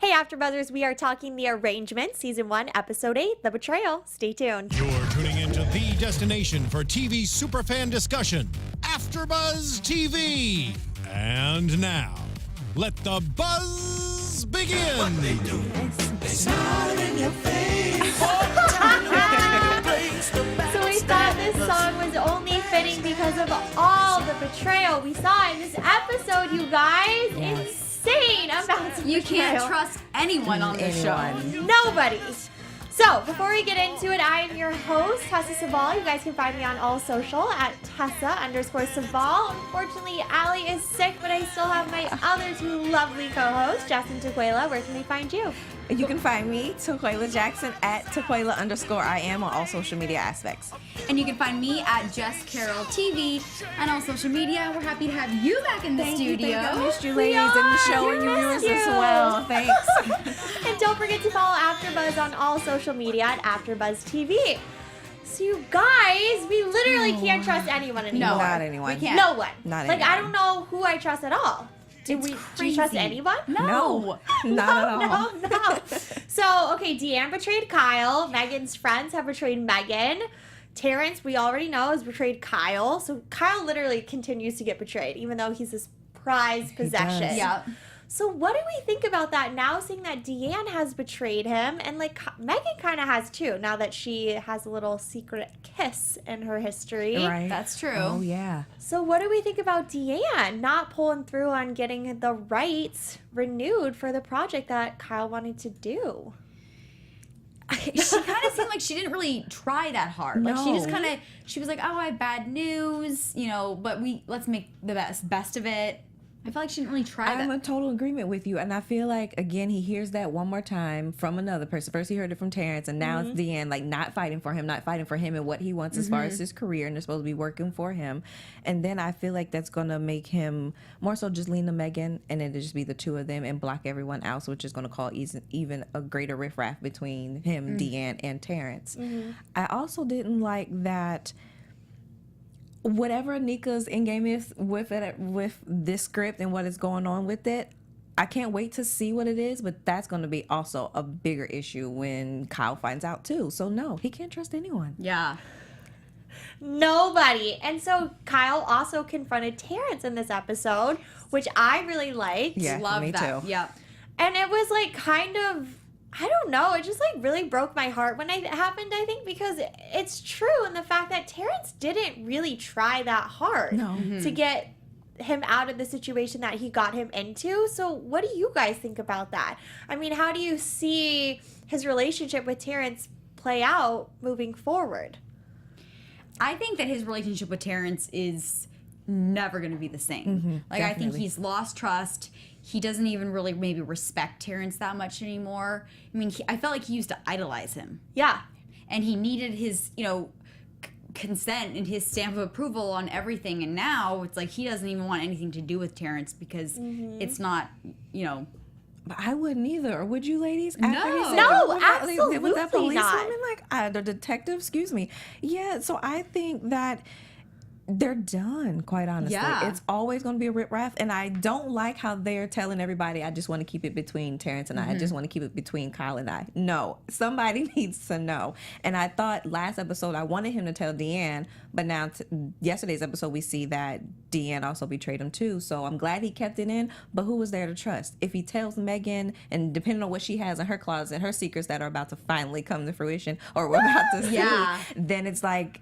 Hey, AfterBuzzers, we are talking The Arrangement, Season 1, Episode 8, The Betrayal. Stay tuned. You're tuning into the destination for TV superfan discussion, AfterBuzz TV. And now, let the buzz begin. What they do, they smile in your face. So we thought this song was only fitting because of all the betrayal we saw in this episode, you guys. Insane amounts of You betrayal. can't trust anyone on this show. Nobody. So, before we get into it, I am your host, Tesse Cevaal. You guys can find me on all social at Tessa_Cevaal. Unfortunately, Allie is sick, but I still have my other two lovely co-hosts, Jess and Taquaila. Where can they find you? You can find me, Taquaila Jackson, at Taquaila_IM on all social media aspects. And you can find me at Carroll TV and on social media. We're happy to have you back in the studio. I missed you ladies in the show and you viewers as well. Thanks. And don't forget to follow AfterBuzz on all social media at AfterBuzz TV. So you guys, we literally can't trust anyone anymore. No, not anyone. We can't. No one. Not like, anyone. I don't know who I trust at all. Do you trust crazy. anyone? No. Not at all. No. So, okay, Deanne betrayed Kyle. Megan's friends have betrayed Megan. Terrence, we already know, has betrayed Kyle. So Kyle literally continues to get betrayed, even though he's this prized possession. does. Yeah. So what do we think about that now, seeing that Deanne has betrayed him, and like Megan kind of has too, now that she has a little secret kiss in her history. Right. That's true. Oh, yeah. So what do we think about Deanne not pulling through on getting the rights renewed for the project that Kyle wanted to do? She kind of seemed like she didn't really try that hard. Like she just No. kind of, she was like, oh, I have bad news, you know, but let's make the best of it. I feel like she didn't really try I'm that. in total agreement with you. And I feel like, again, he hears that one more time from another person. First he heard it from Terrence, and now it's Deanne, like, not fighting for him and what he wants as far as his career, and they're supposed to be working for him. And then I feel like that's going to make him more so just lean to Megan, and it'll just be the two of them and block everyone else, which is going to cause even a greater riffraff between him, Deanne, and Terrence. I also didn't like that whatever Nika's end game is with this script and what is going on with it, I can't wait to see what it is, but that's going to be also a bigger issue when Kyle finds out too. So no, he can't trust anyone. Yeah. Nobody. And so Kyle also confronted Terrence in this episode, which I really liked. Yeah, Love me that. too. Yeah. And it was like kind of, I don't know, it just like really broke my heart when it happened, I think, because it's true in the fact that Terrence didn't really try that hard to get him out of the situation that he got him into. So what do you guys think about that? I mean, how do you see his relationship with Terrence play out moving forward? I think that his relationship with Terrence is never going to be the same. Like, I think definitely. he's lost trust. He doesn't even really maybe respect Terrence that much anymore. I mean, I felt like he used to idolize him. Yeah. And he needed his, consent and his stamp of approval on everything. And now it's like he doesn't even want anything to do with Terrence because it's not, But I wouldn't either. Or would you, ladies? No. No, with absolutely that not. policewoman, like the detective, excuse me. Yeah, so I think that they're done, quite honestly. Yeah. It's always going to be a riff-raff, and I don't like how they're telling everybody, I just want to keep it between Terrence and I just want to keep it between Kyle and I. No, somebody needs to know. And I thought last episode I wanted him to tell Deanne, but now yesterday's episode we see that Deanne also betrayed him too, so I'm glad he kept it in, but who was there to trust? If he tells Megan, and depending on what she has in her closet, her secrets that are about to finally come to fruition, or we're about to see, then it's like,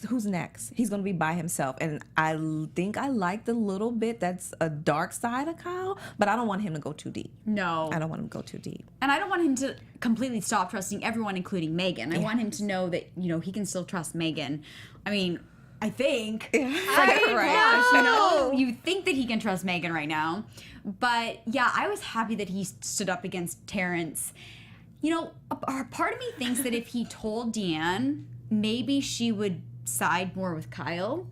who's next? He's gonna be by himself, and I think I like the little bit that's a dark side of Kyle, but I don't want him to go too deep. No. I don't want him to go too deep. And I don't want him to completely stop trusting everyone, including Megan. I want him to know that, he can still trust Megan. I mean, I think. You think that he can trust Megan right now. But yeah, I was happy that he stood up against Terrence. A part of me thinks that if he told Deanne, maybe she would side more with Kyle.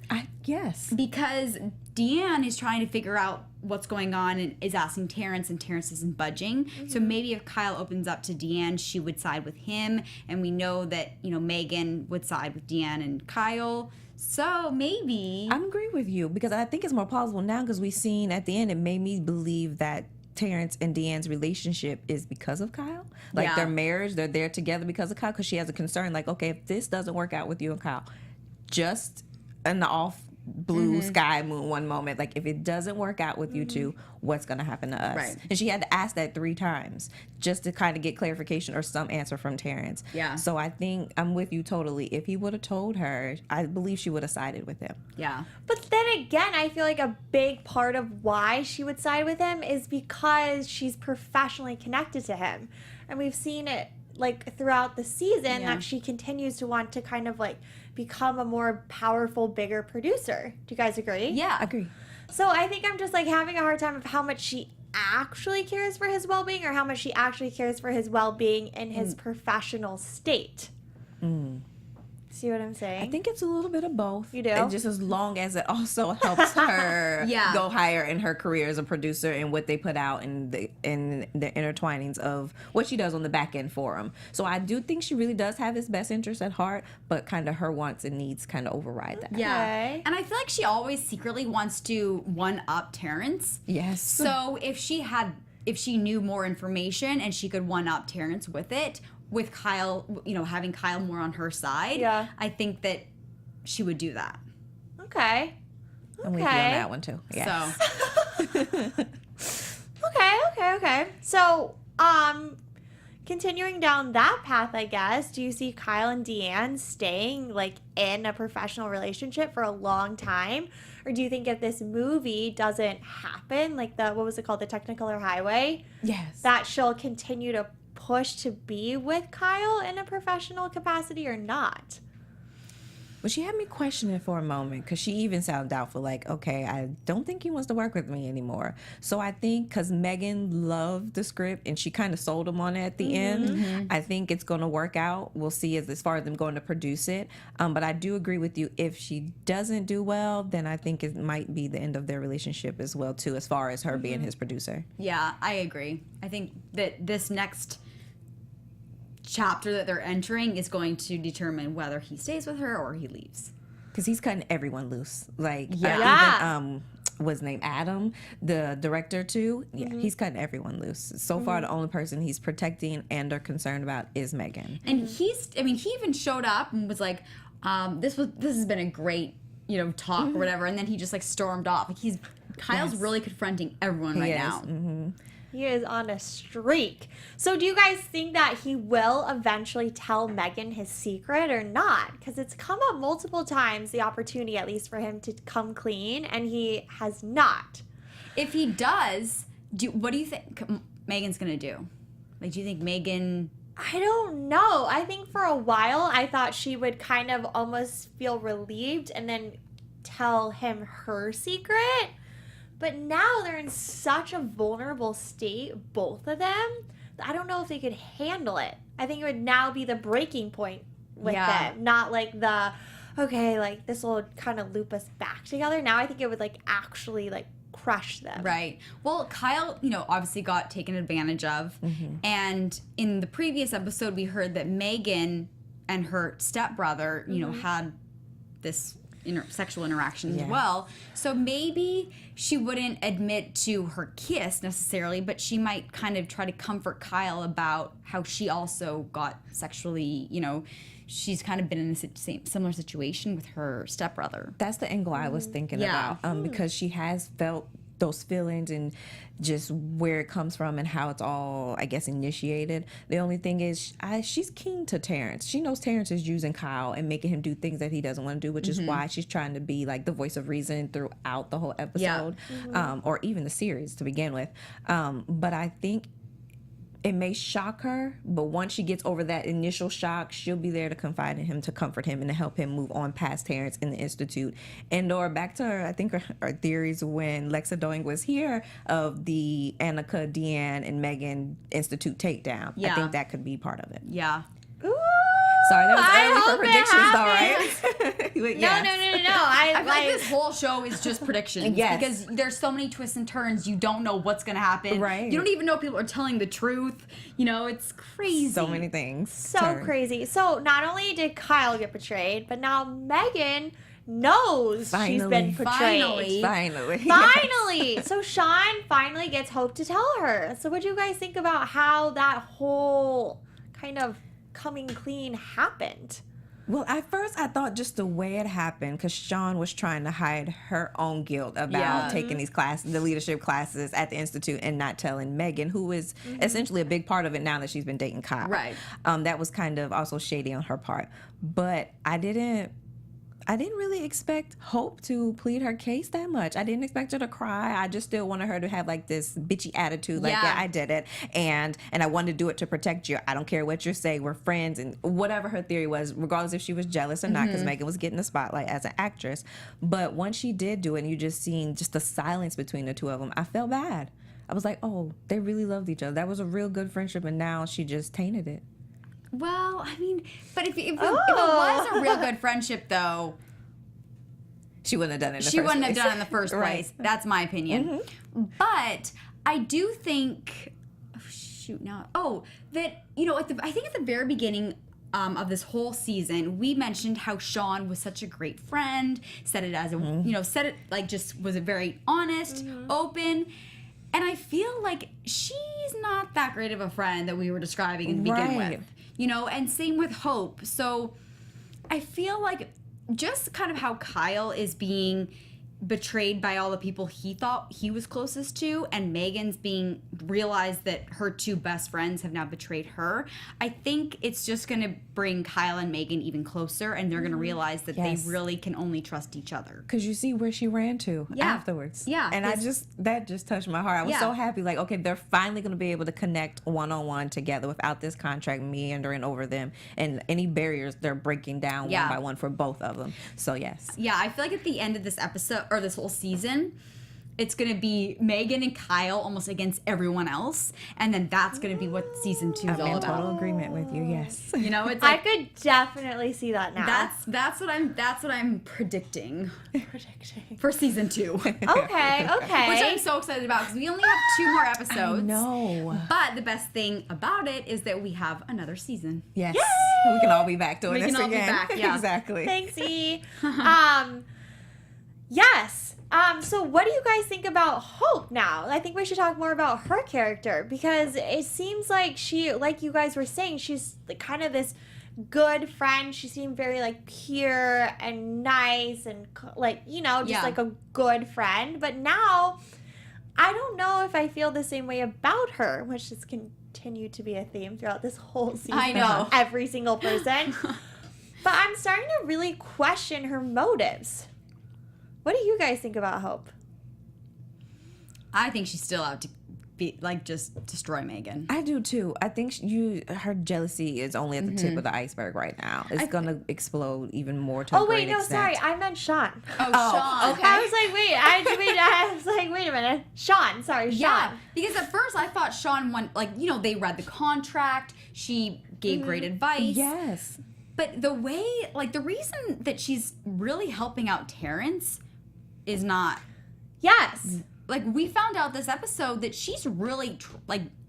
Yes. Because Deanne is trying to figure out what's going on and is asking Terrence, and Terrence isn't budging. So maybe if Kyle opens up to Deanne, she would side with him. And we know that, Megan would side with Deanne and Kyle. So maybe. I agree with you, because I think it's more plausible now, because we've seen at the end, it made me believe that Terrence and Deanne's relationship is because of Kyle. Like their marriage, they're there together because of Kyle, because she has a concern like, okay, if this doesn't work out with you and Kyle, just in the off blue sky moon one moment, like if it doesn't work out with you two, what's going to happen to us? Right. And she had to ask that 3 times just to kind of get clarification or some answer from Terrence. Yeah. So I think I'm with you totally. If he would have told her, I believe she would have sided with him. Yeah. But then again, I feel like a big part of why she would side with him is because she's professionally connected to him. And we've seen it like throughout the season that she continues to want to kind of like become a more powerful, bigger producer. Do you guys agree? Yeah. Agree. So I think I'm just like having a hard time of how much she actually cares for his well-being or how much she actually cares for his well-being in his professional state. See what I'm saying? I think it's a little bit of both. You do? And just as long as it also helps her Yeah. go higher in her career as a producer and what they put out and the intertwinings of what she does on the back end for him. So I do think she really does have his best interest at heart, but kind of her wants and needs kind of override that. Yeah. Okay. And I feel like she always secretly wants to one-up Terrence. Yes. So if she knew more information and she could one-up Terrence with it, with Kyle, having Kyle more on her side, I think that she would do that. Okay. I'm with you on that one too. Yeah. So, Okay. So, continuing down that path, I guess, do you see Kyle and Deanne staying like in a professional relationship for a long time? Or do you think if this movie doesn't happen, like what was it called, the Technicolor Highway? Yes. That she'll continue to push to be with Kyle in a professional capacity or not? Well, she had me questioning for a moment because she even sounded doubtful, like, okay, I don't think he wants to work with me anymore. So I think because Megan loved the script and she kind of sold him on it at the end, I think it's going to work out. We'll see as far as them going to produce it. But I do agree with you. If she doesn't do well, then I think it might be the end of their relationship as well, too, as far as her being his producer. yeah, I agree. I think that this next chapter that they're entering is going to determine whether he stays with her or he leaves. Because he's cutting everyone loose. Like, Yeah. even, what's his name? Adam, the director, too. Yeah, he's cutting everyone loose. So far, the only person he's protecting and are concerned about is Megan. And he even showed up and was like, this has been a great, talk or whatever. And then he just like stormed off. Like Kyle's really confronting everyone right now. He is on a streak. So do you guys think that he will eventually tell Megan his secret or not? Because it's come up multiple times, the opportunity at least for him to come clean, and he has not. If he does, what do you think Megan's going to do? Like, do you think Megan... I don't know. I think for a while I thought she would kind of almost feel relieved and then tell him her secret. But now they're in such a vulnerable state, both of them, that I don't know if they could handle it. I think it would now be the breaking point with them, not like okay, like this will kind of loop us back together. Now I think it would like actually like crush them. Right. Well, Kyle, obviously got taken advantage of. And in the previous episode, we heard that Megan and her stepbrother, had this sexual interaction as well. So maybe she wouldn't admit to her kiss necessarily, but she might kind of try to comfort Kyle about how she also got sexually, she's kind of been in a similar situation with her stepbrother. That's the angle I was thinking about, because she has felt those feelings and just where it comes from and how it's all, I guess, initiated. The only thing is she's keen to Terrence. She knows Terrence is using Kyle and making him do things that he doesn't want to do, which is why she's trying to be like the voice of reason throughout the whole episode, or even the series to begin with. But I think it may shock her, but once she gets over that initial shock, she'll be there to confide in him, to comfort him, and to help him move on past Terrence in the Institute. And or back to her, I think her theories when Lexa Doing was here of the Annika, Deanne, and Megan Institute takedown. I think that could be part of it. Yeah. Ooh, Sorry, that was early for hope it predictions, though, right? No. I feel like this whole show is just predictions. Yes. Because there's so many twists and turns. You don't know what's going to happen. Right. You don't even know if people are telling the truth. It's crazy. So many things. So crazy. So not only did Kyle get betrayed, but now Megan knows she's been betrayed. Finally. So Sean finally gets Hope to tell her. So what do you guys think about how that whole kind of coming clean happened? Well, at first I thought just the way it happened, because Sean was trying to hide her own guilt about taking these classes, the leadership classes at the Institute, and not telling Megan, who is essentially a big part of it now that she's been dating Kyle. Right. That was kind of also shady on her part. But I didn't really expect Hope to plead her case that much. I didn't expect her to cry. I just still wanted her to have like this bitchy attitude, like, yeah, I did it, and I wanted to do it to protect you. I don't care what you say. We're friends, and whatever her theory was, regardless if she was jealous or not, because Megan was getting the spotlight as an actress. But once she did do it, and you just seen just the silence between the two of them, I felt bad. I was like, oh, they really loved each other. That was a real good friendship, and now she just tainted it. Well, I mean, but if it was a real good friendship, though, she wouldn't have done it in the first place. She wouldn't have done it in the first place. Right. That's my opinion. But I do think, that, you know, I think at the very beginning of this whole season, we mentioned how Sean was such a great friend, said it as a, you know, said it like just was a very honest, open. And I feel like she's not that great of a friend that we were describing in the begin with. You know, and same with Hope. So I feel like just kind of how Kyle is being betrayed by all the people he thought he was closest to, and Megan's being realized that her two best friends have now betrayed her. I think it's just going to bring Kyle and Megan even closer, and they're going to realize that they really can only trust each other. Because you see where she ran to afterwards. Yeah. And that just touched my heart. I was so happy, like, okay, they're finally going to be able to connect one-on-one together without this contract meandering over them, and any barriers they're breaking down one by one for both of them. So yes. Yeah, I feel like at the end of this episode, or this whole season, it's going to be Megan and Kyle almost against everyone else, and then that's going to be what season 2 is all about. I'm in total agreement with you. Yes. You know, it's like, I could definitely see that now. That's what I'm predicting. For season 2. Okay. Which I'm so excited about, because we only have 2 more episodes. No. But the best thing about it is that we have another season. Yes. Yay! We can all be back doing this again. We can all be back. Yeah. Exactly. Thanks, E. Yes. So what do you guys think about Hope now? I think we should talk more about her character, because it seems like she, like you guys were saying, she's kind of this good friend. She seemed very like pure and nice and like, you know, just like a good friend. But now I don't know if I feel the same way about her, which has continued to be a theme throughout this whole season. I know. Every single person. But I'm starting to really question her motives. What do you guys think about Hope? I think she's still out to be like just destroy Megan. I do too. I think her jealousy is only at the tip of the iceberg right now. It's gonna explode even more to a great extent. Sorry, I meant Sean. Sean. Okay. I was like, I was like, wait a minute, Sean. Sorry, Sean. Yeah, because at first I thought Sean they read the contract. She gave great advice. Yes. But the way, the reason that she's really helping out Terrence is not. Yes. We found out this episode that she's really,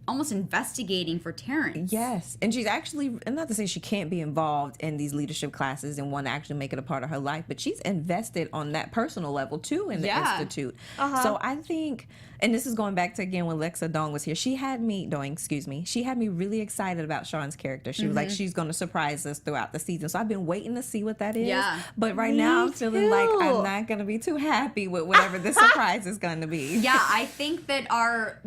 almost investigating for Terrence. Yes. And she's actually, and not to say she can't be involved in these leadership classes and want to actually make it a part of her life, but she's invested on that personal level too in the Institute. So I think, and this is going back to again when Lexa Dong was here, she had me really excited about Sean's character. She was like, she's going to surprise us throughout the season. So I've been waiting to see what that is. Yeah. But right now I'm feeling like I'm not going to be too happy with whatever the surprise is going to be. Yeah, I think that our,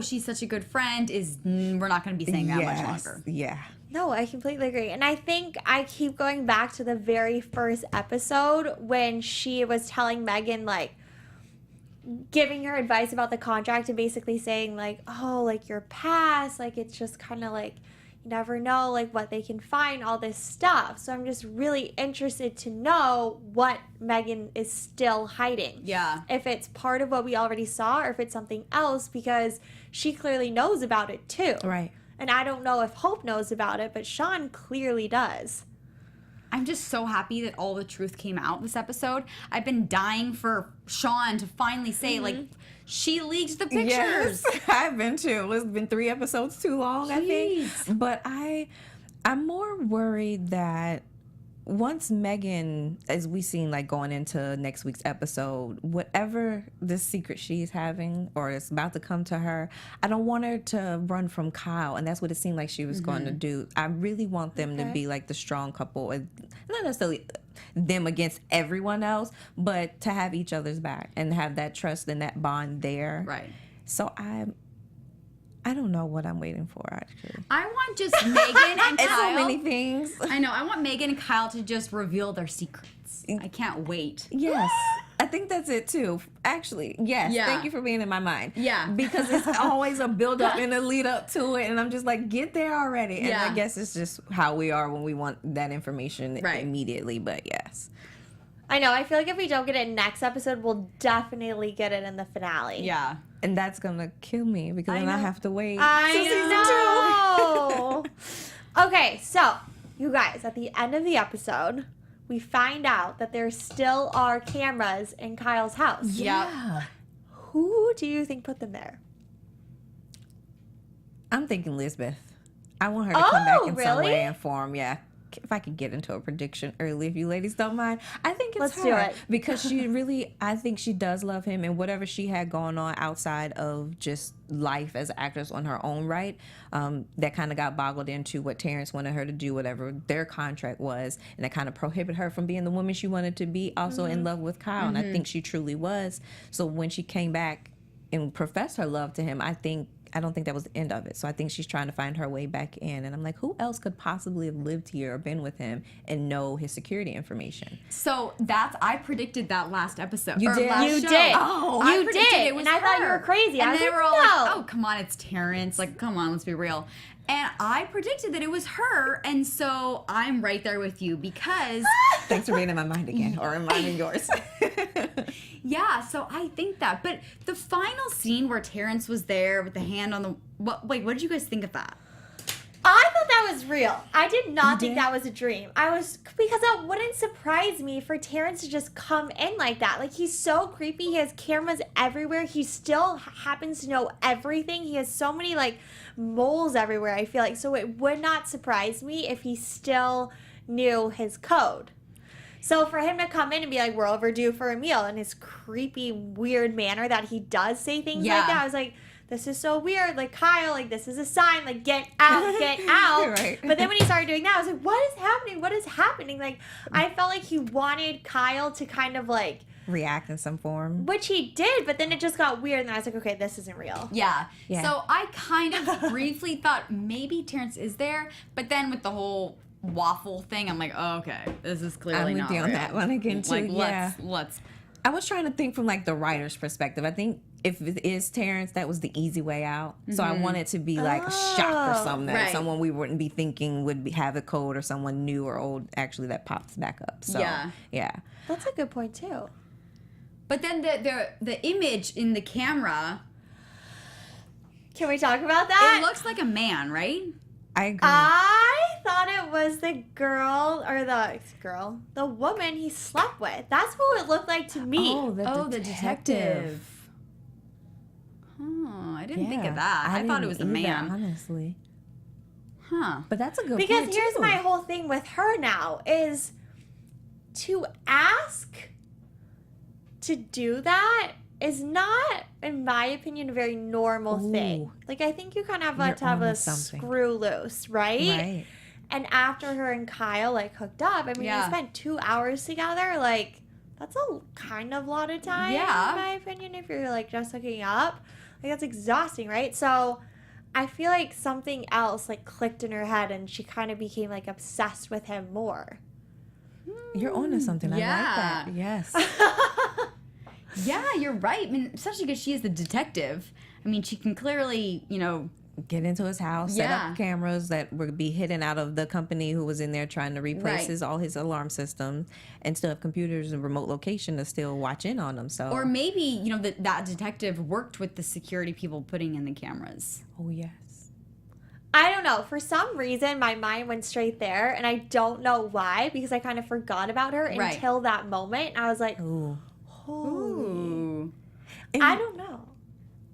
she's such a good friend we're not going to be saying that much longer. Yeah. No, I completely agree. And I think I keep going back to the very first episode when she was telling Megan, giving her advice about the contract and basically saying, your past, it's just kind of you never know, what they can find, all this stuff. So I'm just really interested to know what Megan is still hiding. Yeah. If it's part of what we already saw or if it's something else, because she clearly knows about it too. Right. And I don't know if Hope knows about it, but Sean clearly does. I'm just so happy that all the truth came out this episode. I've been dying for Sean to finally say, she leaked the pictures. Yes, I've been too. It's been 3 episodes too long, I think. But I'm more worried that once Megan, as we seen like going into next week's episode, whatever this secret she's having or is about to come to her, I don't want her to run from Kyle, and that's what it seemed like she was going to do. I really want them to be like the strong couple, and not necessarily them against everyone else, but to have each other's back and have that trust and that bond there. Right. So I don't know what I'm waiting for, actually. I want just Megan and Kyle. It's so many things. I know. I want Megan and Kyle to just reveal their secrets. I can't wait. Yes. I think that's it, too. Actually, yes. Yeah. Thank you for being in my mind. Yeah. Because it's always a build-up and a lead-up to it, and I'm just like, get there already. And I guess it's just how we are when we want that information immediately, but yes. I know. I feel like if we don't get it next episode, we'll definitely get it in the finale. Yeah. And that's going to kill me because then I have to wait I know. Okay, so, you guys, at the end of the episode, we find out that there still are cameras in Kyle's house. Yeah. Who do you think put them there? I'm thinking Lisbeth. I want her to come back in some really? way and form, if I could get into a prediction early, if you ladies don't mind, I think it's Let's her. do it. Because she really, I think she does love him, and whatever she had going on outside of just life as an actress on her own right, that kind of got boggled into what Terrence wanted her to do, whatever their contract was, and that kind of prohibited her from being the woman she wanted to be, also in love with Kyle, and I think she truly was. So when she came back and professed her love to him, I don't think that was the end of it. So I think she's trying to find her way back in. And I'm like, who else could possibly have lived here or been with him and know his security information? So I predicted that last episode. You did? You did. Oh, you did. It was and I thought you her. were crazy. And I was they like, were all no. like, oh, come on, it's Terrence. Like, come on, let's be real. And I predicted that it was her. And so I'm right there with you because... Thanks for being in my mind again, or in mine and yours. Yeah, so I think that. But the final scene where Terrence was there with the hand on the... what did you guys think of that? I thought that was real. I did not think that was a dream. Because that wouldn't surprise me for Terrence to just come in like that. Like, he's so creepy. He has cameras everywhere. He still happens to know everything. He has so many, like, moles everywhere, I feel like. So it would not surprise me if he still knew his code. So for him to come in and be like, we're overdue for a meal, in his creepy, weird manner that he does say things like that, I was like, this is so weird. Like, Kyle, like, this is a sign. Like, get out, get out. Right. But then when he started doing that, I was like, what is happening? What is happening? Like, I felt like he wanted Kyle to kind of, like... react in some form. Which he did, but then it just got weird, and I was like, okay, this isn't real. Yeah. So I kind of briefly thought maybe Terrence is there, but then with the whole... waffle thing, I'm like, oh, okay, this is clearly not I'm with you on real. that one again too. Like, let's. I was trying to think from like the writer's perspective. I think if it is Terrence, that was the easy way out. So I want it to be like a shock or something, that someone we wouldn't be thinking would have a code, or someone new or old actually that pops back up. So yeah. That's a good point too. But then the image in the camera, Can we talk about that? it looks like a man, right? I agree. I thought it was the woman he slept with. That's what it looked like to me. The detective. Oh, I didn't think of that. I thought it was a man. Honestly. Huh. But that's a good Because point, here's too. my whole thing with her now is to ask to do that is not, in my opinion, a very normal thing. Like, I think you kind of have to have a screw loose, right? Right. And after her and Kyle, like, hooked up, I mean, they spent 2 hours together. Like, that's a kind of lot of time, in my opinion, if you're, like, just hooking up. Like, that's exhausting, right? So I feel like something else, like, clicked in her head, and she kind of became, like, obsessed with him more. You're onto something. I like that. Yes. Yeah, you're right. I mean, especially because she is the detective. I mean, she can clearly, get into his house, set up cameras that would be hidden out of the company who was in there trying to replace all his alarm systems, and still have computers and remote location to still watch in on them. So, or maybe that detective worked with the security people putting in the cameras. Oh yes. I don't know. For some reason, my mind went straight there, and I don't know why, because I kind of forgot about her until that moment. I was like, Ooh. holy. Ooh. I don't know.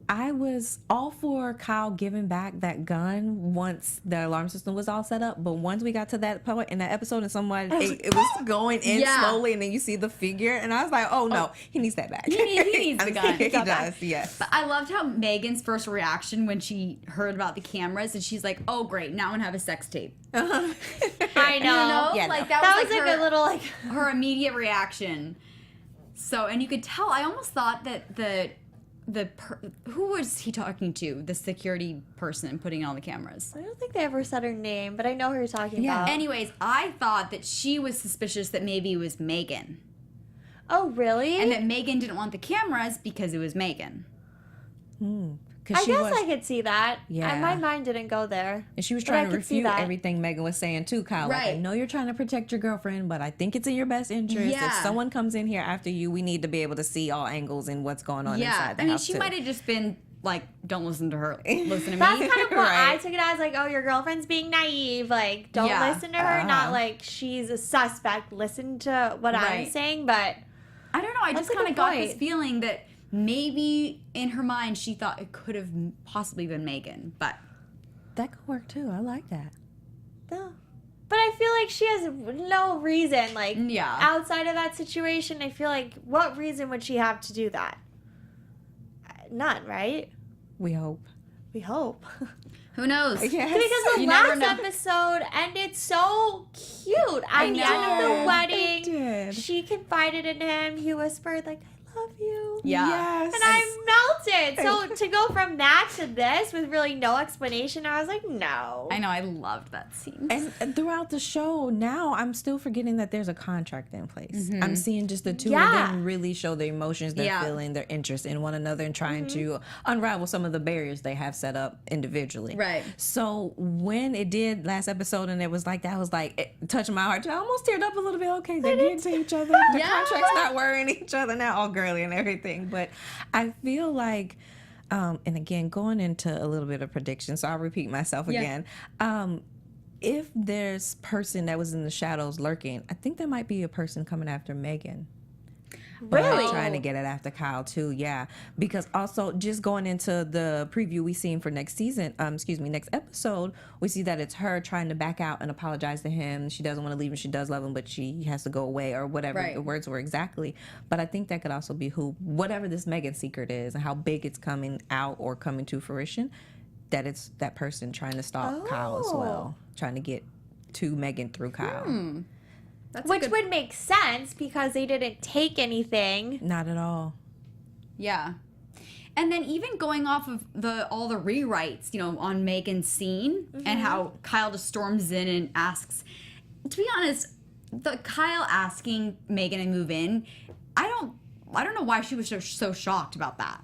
I was all for Kyle giving back that gun once the alarm system was all set up, but once we got to that point in that episode and it was going in slowly, and then you see the figure, and I was like, oh no, he needs that back. He needs the gun. He does, yes. But I loved how Megan's first reaction when she heard about the cameras, and she's like, oh great, now I'm gonna have a sex tape. I know. Yeah, like that was like her, a little like her immediate reaction. So, and you could tell, I almost thought that who was he talking to? The security person putting in all the cameras. I don't think they ever said her name, but I know who you're talking about. Anyways, I thought that she was suspicious that maybe it was Megan. Oh, really? And that Megan didn't want the cameras because it was Megan. I guess I could see that. Yeah. My mind didn't go there. And she was trying to refute everything Megan was saying too, Kyle. Right. Like, I know you're trying to protect your girlfriend, but I think it's in your best interest. Yeah. If someone comes in here after you, we need to be able to see all angles and what's going on inside the house. She might have just been like, don't listen to her. Listen to me. That's kind of what I took it as, like, oh, your girlfriend's being naive. Like, don't listen to her. Not like she's a suspect. Listen to what I'm saying. But I don't know. I just kind of got this feeling that maybe in her mind she thought it could have possibly been Megan, but that could work too. I like that. No. But I feel like she has no reason, like, outside of that situation. I feel like, what reason would she have to do that? None, right? We hope. We hope. Who knows? Yes. Because the last episode ended so cute. At the end of the wedding, she confided in him. He whispered, like, love you. Yeah. Yes. And I melted. So to go from that to this with really no explanation, I was like, no. I know. I loved that scene. And throughout the show, now I'm still forgetting that there's a contract in place. I'm seeing just the two of them really show their emotions, their feeling, their interest in one another, and trying to unravel some of the barriers they have set up individually. Right. So when it did last episode and it was like, that was like, it touched my heart. I almost teared up a little bit. Okay, they're getting to each other. The contract's not worrying each other now, all girly and everything. But I feel like, and again, going into a little bit of prediction, so I'll repeat myself again. If there's person that was in the shadows lurking, I think there might be a person coming after Megan. Really? Trying to get it after Kyle too, yeah. Because also just going into the preview we seen for next season, next episode, we see that it's her trying to back out and apologize to him. She doesn't want to leave him, she does love him, but she has to go away or whatever the words were exactly. But I think that could also be whatever this Megan secret is and how big it's coming out or coming to fruition, that it's that person trying to stalk Kyle as well, trying to get to Megan through Kyle. Which would make sense because they didn't take anything. Not at all. Yeah. And then even going off of all the rewrites, on Megan's scene and how Kyle just storms in and asks, to be honest, the Kyle asking Megan to move in, I don't know why she was so shocked about that.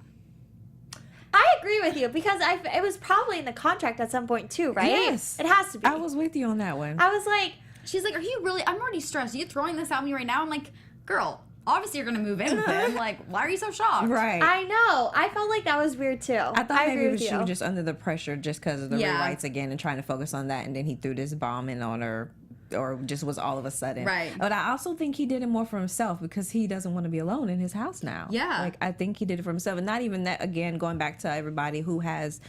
I agree with you because it was probably in the contract at some point too, right? Yes. It has to be. I was with you on that one. I was like, she's like, are you really, I'm already stressed. Are you throwing this at me right now? I'm like, girl, obviously you're going to move in with him. Like, why are you so shocked? Right. I know. I felt like that was weird too. I thought maybe she was just under the pressure just because of the rewrites again and trying to focus on that. And then he threw this bomb in on her or just was all of a sudden. Right. But I also think he did it more for himself because he doesn't want to be alone in his house now. Yeah. Like, I think he did it for himself. And not even that, again, going back to everybody who has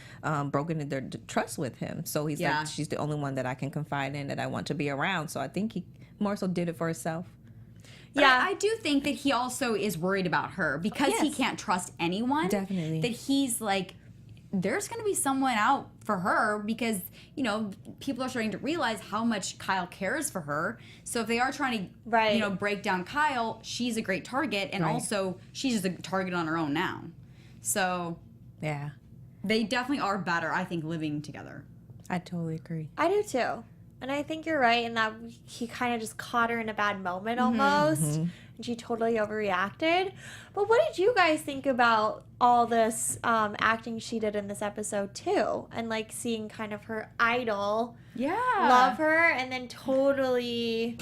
broken their trust with him. So he's like, she's the only one that I can confide in, that I want to be around. So I think he more so did it for himself. But I do think that he also is worried about her because he can't trust anyone. Definitely. That he's like, there's going to be someone out for her because, people are starting to realize how much Kyle cares for her. So if they are trying to, break down Kyle, she's a great target. And also, she's just a target on her own now. So, yeah. They definitely are better, I think, living together. I totally agree. I do too. And I think you're right in that he kind of just caught her in a bad moment almost. And she totally overreacted. But what did you guys think about all this acting she did in this episode too? And like seeing kind of her idol love her and then totally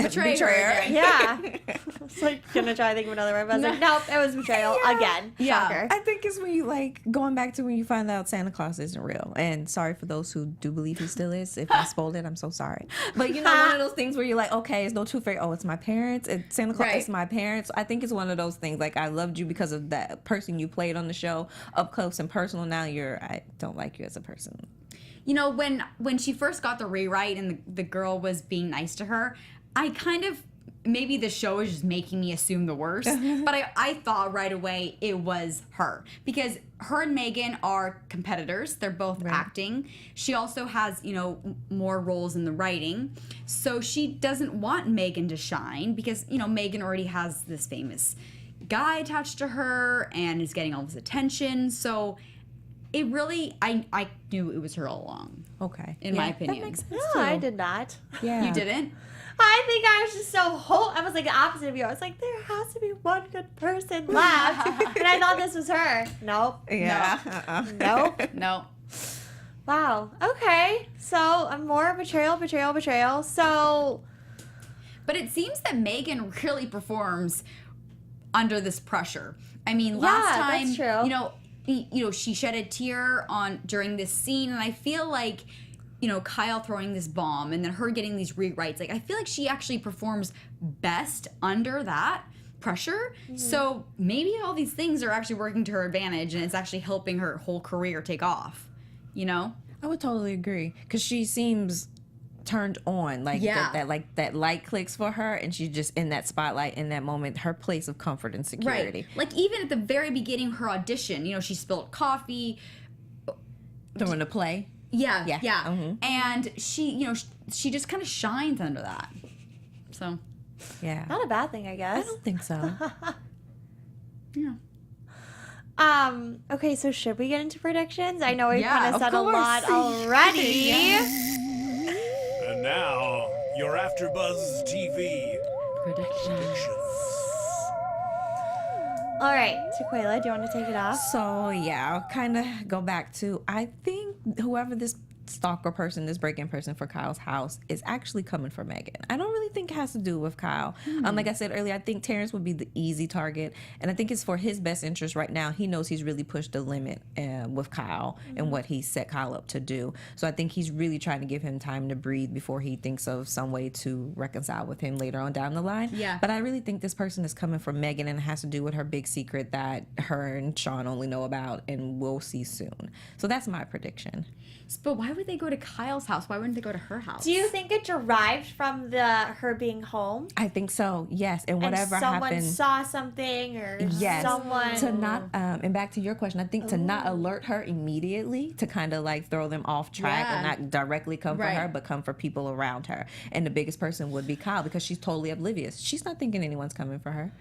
Betrayer. Yeah. I was like gonna try to think of another word, but I was like, nope, it was betrayal again. Shocker. I think it's when you like going back to when you find out Santa Claus isn't real. And sorry for those who do believe he still is. If I spoiled it, I'm so sorry. But you know, one of those things where you're like, okay, it's no tooth fairy. Oh, it's my parents. It's Santa Claus. It's my parents. I think it's one of those things. Like, I loved you because of that person you played on the show, up close and personal. Now I don't like you as a person. You know, when she first got the rewrite and the girl was being nice to her, I kind of, maybe the show is just making me assume the worst, but I thought right away it was her. Because her and Megan are competitors. They're both acting. She also has, you know, more roles in the writing. So she doesn't want Megan to shine because, you know, Megan already has this famous guy attached to her and is getting all this attention. So it really, I knew it was her all along. Okay. In my opinion. That makes sense No, too. I did not. Yeah. You didn't? I think I was just so I was like the opposite of you. I was like, there has to be one good person left. And I thought this was her. Nope. Yeah. Nope. No. Wow. Okay. So more betrayal. So. But it seems that Megan really performs under this pressure. I mean, last time, that's true. you know, she shed a tear during this scene, and I feel like, you know, Kyle throwing this bomb and then her getting these rewrites. Like, I feel like she actually performs best under that pressure. So maybe all these things are actually working to her advantage, and it's actually helping her whole career take off. You know? I would totally agree because she seems turned on, like that light clicks for her, and she's just in that spotlight in that moment, her place of comfort and security. Right. Like, even at the very beginning, her audition, you know, she spilled coffee during the play. Yeah. Mm-hmm. And she, you know, she just kind of shines under that. So, yeah, Not a bad thing, I I guess. don't think so. yeah. Okay, so should we get into predictions? I know we've Yeah, kind of of said a course. lot already. And now, your AfterBuzz TV predictions. All right, Taquaila, do you want to take it off? So yeah, I'll kind of go back to, I think whoever this stalker person, this break-in person for Kyle's house is actually coming for Megan. I don't really think it has to do with Kyle. Like I said earlier, I think Terrence would be the easy target, and I think it's for his best interest right now. He knows he's really pushed the limit with Kyle and what he set Kyle up to do. So I think he's really trying to give him time to breathe before he thinks of some way to reconcile with him later on down the line. Yeah. But I really think this person is coming for Megan, and it has to do with her big secret that her and Sean only know about, and we'll see soon. So that's my prediction. But why would they go to Kyle's house? Why wouldn't they go to her house? Do you think it derived from her being home? I think so, yes. And whatever and someone happened. saw something or Yes. someone. To not, and back to your question, I think to not alert her immediately, to kind of like throw them off track and not directly come for her, but come for people around her. And the biggest person would be Kyle because she's totally oblivious. She's not thinking anyone's coming for her.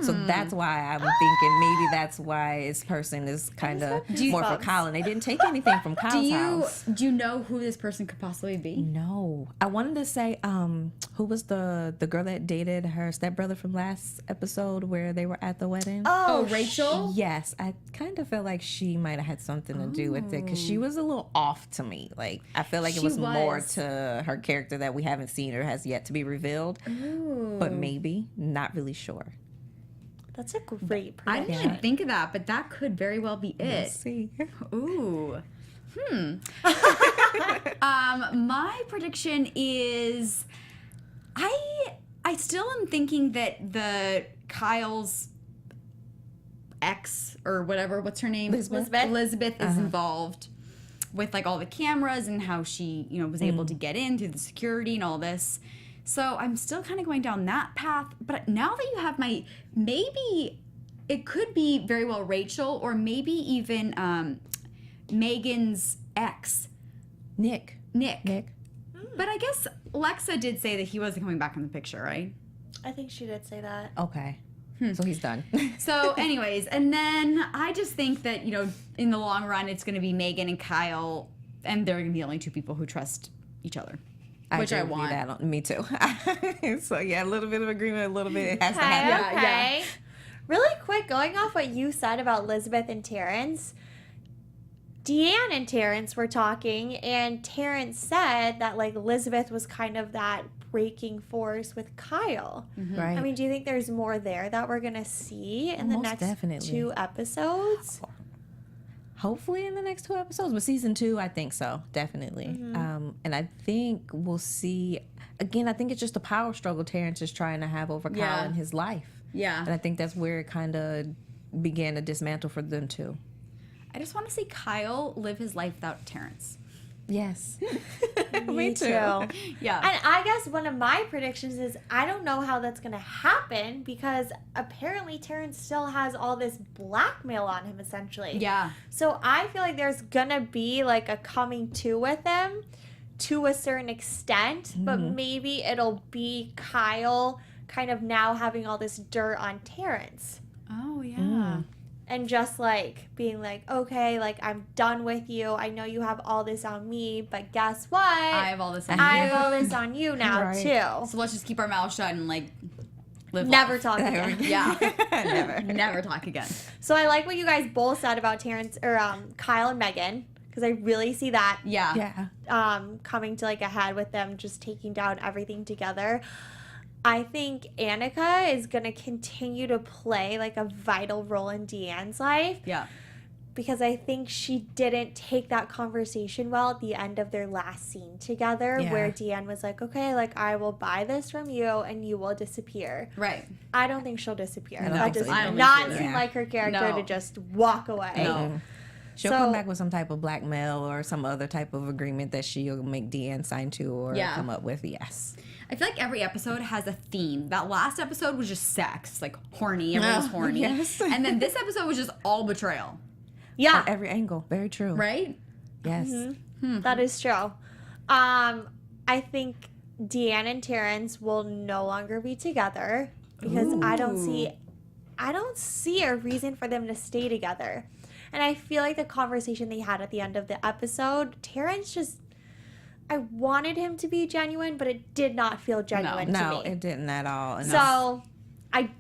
So that's why I'm thinking maybe that's why this person is kind of more for Kyle, and they didn't take anything from Kyle's house. Do you know who this person could possibly be? No. I wanted to say, who was the girl that dated her stepbrother from last episode where they were at the wedding? Oh, Rachel? Yes. I kind of felt like she might have had something to do with it because she was a little off to me. Like, I feel like it was more to her character that we haven't seen or has yet to be revealed. Ooh. But maybe. Not really sure. That's a great prediction. I didn't even think of that, but that could very well be it. Let's see. Ooh. My prediction is I still am thinking that the Kyle's ex or whatever, what's her name? Elizabeth is involved with like all the cameras and how she, you know, was able to get in through the security and all this. So I'm still kind of going down that path. But now that you have maybe it could be very well Rachel or maybe even Megan's ex. Nick. But I guess Lexa did say that he wasn't coming back in the picture, right? I think she did say that. Okay. So he's done. So anyways, and then I just think that, you know, in the long run, it's going to be Megan and Kyle, and they're going to be the only two people who trust each other. Which I want. Me too. So yeah, a little bit of agreement, a little bit. It has to happen. Okay. Yeah. Really quick, going off what you said about Elizabeth and Terrence, Deanne and Terrence were talking, and Terrence said that like Elizabeth was kind of that breaking force with Kyle. Right. I mean, do you think there's more there that we're going to see in the next definitely. 2 episodes? Hopefully in the next 2 episodes, but season 2, I think so, definitely. And I think we'll see, again, I think it's just a power struggle Terrence is trying to have over Kyle in his life. Yeah. And I think that's where it kind of began to dismantle for them too. I just want to see Kyle live his life without Terrence. Yes. Me too. Yeah. And I guess one of my predictions is I don't know how that's going to happen because apparently Terrence still has all this blackmail on him, essentially. Yeah. So I feel like there's going to be like a coming to with him to a certain extent, but maybe it'll be Kyle kind of now having all this dirt on Terrence. Oh, yeah. And just like being like, okay, like I'm done with you. I know you have all this on me, but guess what? I have all this on you. I have all this on you now too. So let's just keep our mouths shut and like live Never life. talk again. Yeah. Never talk again. So I like what you guys both said about Terrence or Kyle and Megan, because I really see that Yeah. coming to like a head with them just taking down everything together. I think Annika is going to continue to play like a vital role in Deanne's life. Yeah. Because I think she didn't take that conversation well at the end of their last scene together, where Deanne was like, okay, like I will buy this from you and you will disappear. Right. I don't think she'll disappear. don't That think does so either. not seem like her character No. to just walk away. No. She'll come back with some type of blackmail or some other type of agreement that she'll make Deanne sign to or come up with. Yes. I feel like every episode has a theme. That last episode was just sex, like horny. Everyone was horny. Yes. And then this episode was just all betrayal. Yeah. At every angle. Very true. Right? Yes. That is true. I think Deanne and Terrence will no longer be together because I don't see a reason for them to stay together. And I feel like the conversation they had at the end of the episode, Terrence just, I wanted him to be genuine, but it did not feel genuine to me. No, it didn't at all. So I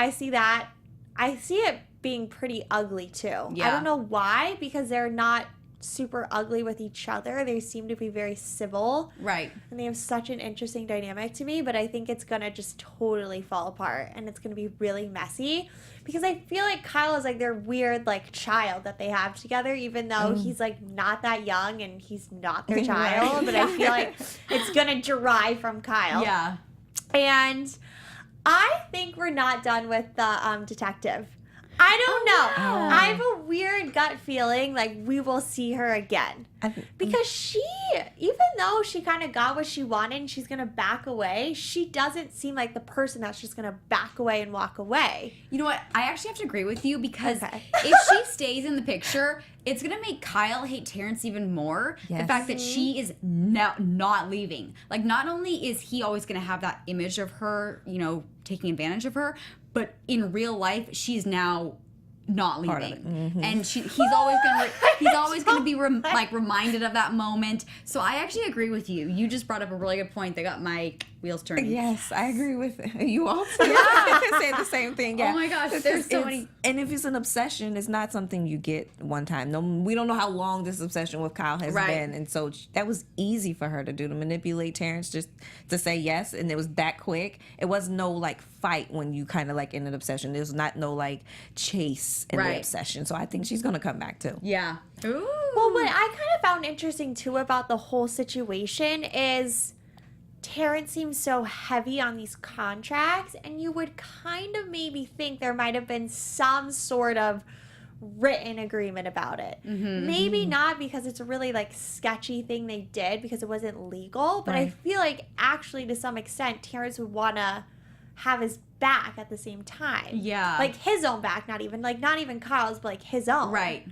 see that. I see it being pretty ugly too. Yeah. I don't know why, because they're not super ugly with each other. They seem to be very civil. Right. And they have such an interesting dynamic to me, but I think it's going to just totally fall apart and it's going to be really messy because I feel like Kyle is like their weird like child that they have together, even though he's like not that young and he's not their child, but I feel like it's going to derive from Kyle. Yeah. And I think we're not done with the detective. I don't know. wow. I have a weird gut feeling like we will see her again. Because she, even though she kind of got what she wanted and she's going to back away, she doesn't seem like the person that's just going to back away and walk away. You know what? I actually have to agree with you because Okay. if she stays in the picture, it's going to make Kyle hate Terrence even more. The Yes. fact that she is now not leaving. Like, not only is he always going to have that image of her, you know, taking advantage of her, but in real life, she's now not leaving, and he's always going to be reminded of that moment. So I actually agree with you. You just brought up a really good point that got my wheels turning. Yes, I agree with you also. Yeah. I can say the same thing. Yeah. Oh my gosh, there's so many. And if it's an obsession, it's not something you get one time. No, we don't know how long this obsession with Kyle has been, and so that was easy for her to do, to manipulate Terrence just to say yes, and it was that quick. It was no like fight when you kind of like in an obsession. There was not no like chase in the obsession. So I think she's gonna come back too. Yeah. Ooh. Well, what I kind of found interesting too about the whole situation is Terrence seems so heavy on these contracts, and you would kind of maybe think there might have been some sort of written agreement about it. Maybe not because it's a really like sketchy thing they did because it wasn't legal, but I feel like actually to some extent Terrence would want to have his back at the same time. Yeah. Like his own back, not even Kyle's, but like his own. Right.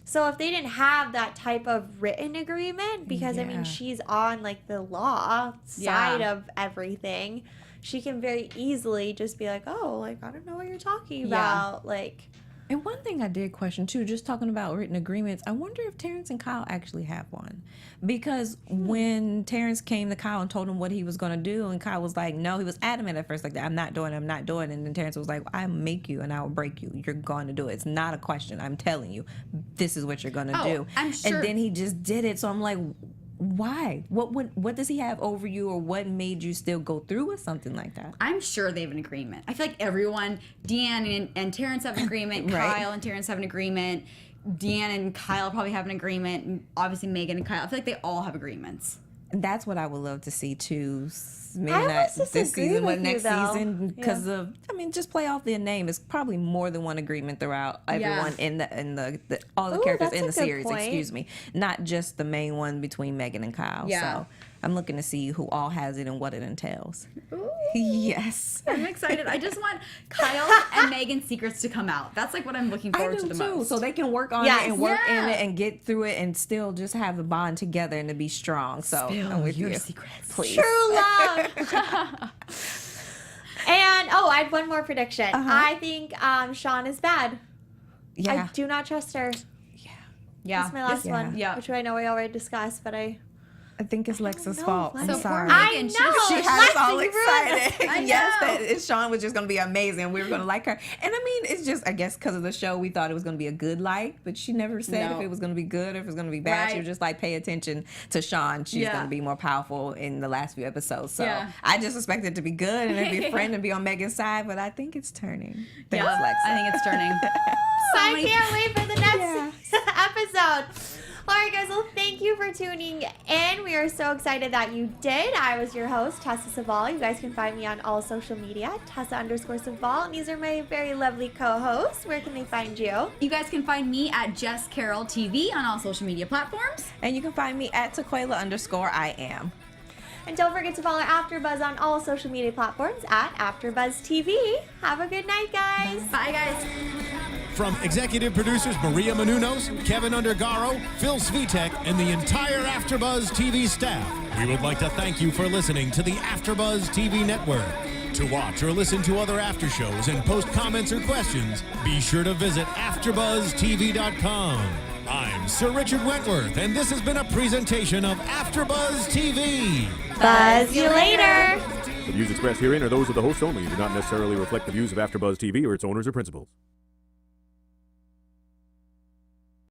So if they didn't have that type of written agreement, because I mean she's on like the law side of everything, she can very easily just be like, oh, like I don't know what you're talking about. Like, And one thing I did question too, just talking about written agreements, I wonder if Terrence and Kyle actually have one. Because when Terrence came to Kyle and told him what he was going to do, and Kyle was like, no, he was adamant at first, like, I'm not doing it. And then Terrence was like, I'll make you and I will break you. You're going to do it. It's not a question. I'm telling you, this is what you're going to do. I'm sure. And then he just did it. So I'm like, why? What does he have over you, or what made you still go through with something like that? I'm sure they have an agreement. I feel like everyone, Deanne and Terrence have an agreement. Right. Kyle and Terrence have an agreement. Deanne and Kyle probably have an agreement. And obviously Megan and Kyle. I feel like they all have agreements. And that's what I would love to see too. Maybe I not almost this disagree season, but with you, next though. season, because of just play off their name. It's probably more than one agreement throughout everyone in the all the Ooh, characters that's in a the good series. point. Excuse me, not just the main one between Megan and Kyle. Yeah. So I'm looking to see who all has it and what it entails. Ooh. Yes. I'm excited. I just want Kyle and Megan's secrets to come out. That's like what I'm looking I forward do to the too, most. so they can work on Yes. it and work Yeah. in it and get through it and still just have the bond together and to be strong. So I'm with your you. secrets. Please. True love. And I had one more prediction. I think Sean is bad. Yeah. I do not trust her. Yeah. That's my last Yeah. one. Yeah. Which I know we already discussed, but I think it's Lexa's know, fault. Lex. I'm So poor sorry. Megan. I know. She had us all Lexi ruined excited. I Yes, know. that Sean was just going to be amazing. We were going to like her. And I mean, it's just, I guess, because of the show, we thought it was going to be a good like, but she never said No. if it was going to be good or if it was going to be bad. She Right. was just like, pay attention to Sean. She's Yeah. going to be more powerful in the last few episodes. So Yeah. I just expected it to be good and to be a friend and be on Megan's side, but I think it's turning. Thanks, Yeah, Lexa. I think it's turning. I many- can't wait for the next episode. All right, guys. Well, thank you for tuning in. We are so excited that you did. I was your host, Tesse Cevaal. You guys can find me on all social media, Tessa_Cevaal. And these are my very lovely co-hosts. Where can they find you? You guys can find me at Jess Carroll TV on all social media platforms. And you can find me at Taquaila_I am. And don't forget to follow AfterBuzz on all social media platforms at AfterBuzz TV. Have a good night, guys. Bye, guys. From executive producers Maria Menounos, Kevin Undergaro, Phil Svitek, and the entire AfterBuzz TV staff, we would like to thank you for listening to the AfterBuzz TV network. To watch or listen to other after shows and post comments or questions, be sure to visit AfterBuzzTV.com. I'm Sir Richard Wentworth, and this has been a presentation of AfterBuzz TV. Buzz you later. The views expressed herein are those of the hosts only and do not necessarily reflect the views of AfterBuzz TV or its owners or principals.